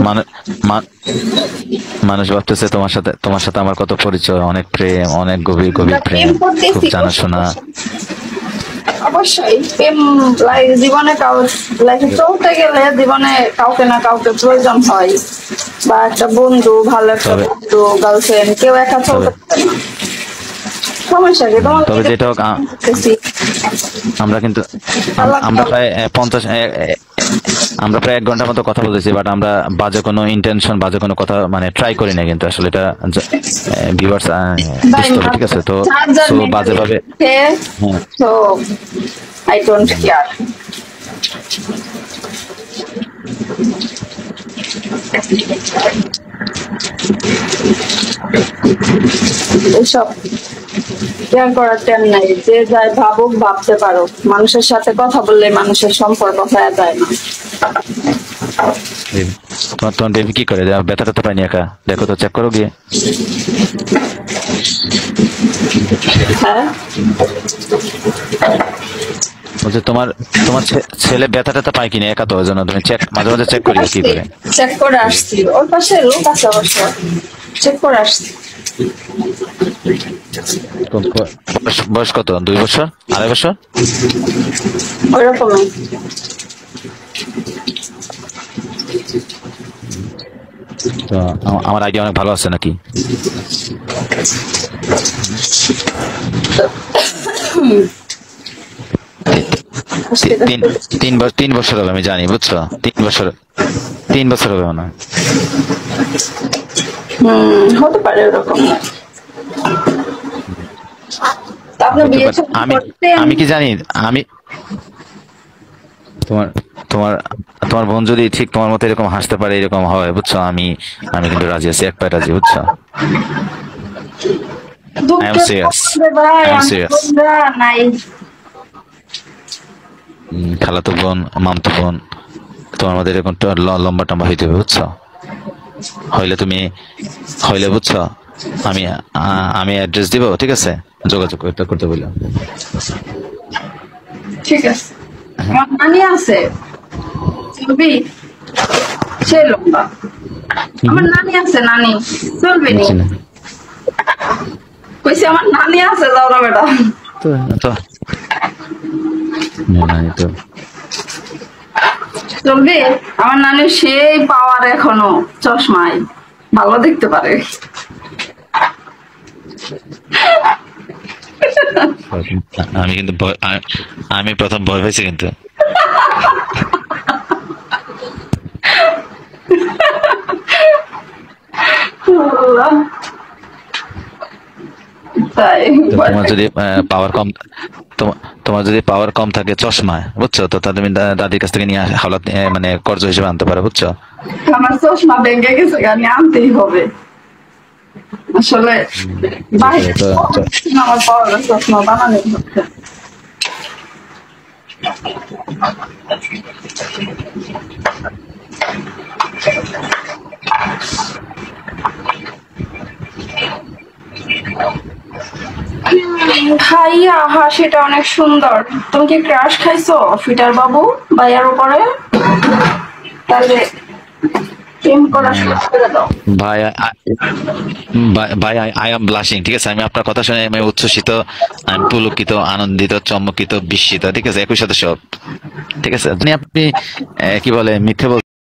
মানুষ মা- মানুষ ভাবতেছে তোমার সাথে আমার কত পরিচয়, অনেক প্রেম, অনেক গভীর আমরা গভীর প্রেম প্রেম, খুব করতেছি জানাশোনা। অবশ্যই প্রেম জীবনে লাইফে চলতে গেলে জীবনে কাউকে না কাউকে প্রয়োজন হয়, বা একটা বন্ধু, ভালো একটা তবে বন্ধু, গার্লফ্রেন্ড, কেউ একা তবে চলতে পারে না। সমস্যা কি তোমার তবে যেটা হোক, করতেছি আমরা কিন্তু আমরা প্রায় 50 আমরা প্রায় 1 ঘন্টার মতো কথা বলতেছি, বাট আমরা বাজে কোনো ইন্টেনশন, বাজে কোনো কথা মানে ট্রাই করি না, কিন্তু আসলে এটা ভিউয়ার্স বুঝতে হবে, ঠিক আছে? তো সো বাজে ভাবে। হ্যাঁ, তো আই ডোন্ট কেয়ার। এসব কেয়ার করার টাইম নাই, যে যাই ভাবুক, ভাবতে পারো। মানুষের সাথে কথা বললে মানুষের সম্পর্ক হয়ে যায় না। তোমার তোমার বেবি কি করে? ব্যথাটা তো পাইনি একা, দেখো তো, চেক করো গিয়ে। হ্যাঁ, বলছে তোমার তোমার ছেলে ব্যথাটা তো পায় কিনা একা, তো ওই জন্য তুমি চেক, মাঝে মাঝে চেক করিও কি করে। চেক করে আসছি, ওর পাশে লোক আছে অবশ্য, চেক করে আসছি। তো বয়স কত? 2 বছর, 2.5 বছর? ওই রকমই। তো আমার আইডিয়া অনেক ভালো আছে নাকি? তিন 3 বছর হবে, আমি জানি, বুঝছো? 3 বছর, 3 বছর হবে মনে হয়। হতে পারে ওরকম। তা আপনার হতে বিয়ে পারে। শাদী আমি করতেন? আমি কি জানি? আমি তোমার তোমার তোমার বোন যদি ঠিক তোমার মতো এরকম হাসতে পারে, এরকম হয়, বুঝছো, আমি আমি কিন্তু রাজি আছি, এক পায়ে রাজি, বুঝছো? আই এম দুঃখের সিরিয়াস, কথা ভাই, আই এম আমি সিরিয়াস। বোনরা নাই। খালাতো বোন, মামতো বোন, তোমার মধ্যে এরকম লম্বা টম্বা হইতে হবে, বুঝছো? হইলে তুমি, হইলে বুঝছো, আমি আমি অ্যাড্রেস দিব, ঠিক আছে? যোগাযোগ করতে করতে বললাম। ঠিক আছে, আমার নানি আছে, চলবি? সে লম্বা। আমার নানি আছে, নানি চলবে নি? বুঝছি না। কইছি আমার নানি আছে, যাও না বেটা। তো তো না, না, তো চলবে? আমার নানি সেই পাওয়ার এখনো, চশমায় ভালো দেখতে পারে। আমি কিন্তু আমি প্রথম ভয় পাইছি কিন্তু। আল্লাহ। তাই তো তোমার যদি পাওয়ার কম, তোমার যদি পাওয়ার কম থাকে চশমায়, বুঝছো, তো তা তুমি দাদির কাছ থেকে নিয়ে হাওলাত মানে কর্জ হিসেবে আনতে পারো, বুঝছো? আমার চশমা ভেঙে গেছে, গানি আনতেই হবে আসলে। বাইরে তো আমার পাওয়ার চশমা বানানো হচ্ছে। ভাইয়া হাসিটা অনেক সুন্দর। তুমি কি ক্রাশ খাইছো ফিটার বাবু ভাইয়ার উপরে? তাহলে প্রেম করা শুরু করে দাও। ভাই, ভাই, আই এম ব্লাশিং, ঠিক আছে? আমি আপনার কথা শুনে আমি উচ্ছ্বসিত, আমি পুলকিত, আনন্দিত, চমকিত, বিস্মিত, ঠিক আছে, একই সাথে সব, ঠিক আছে? আপনি কি বলে, মিথ্যে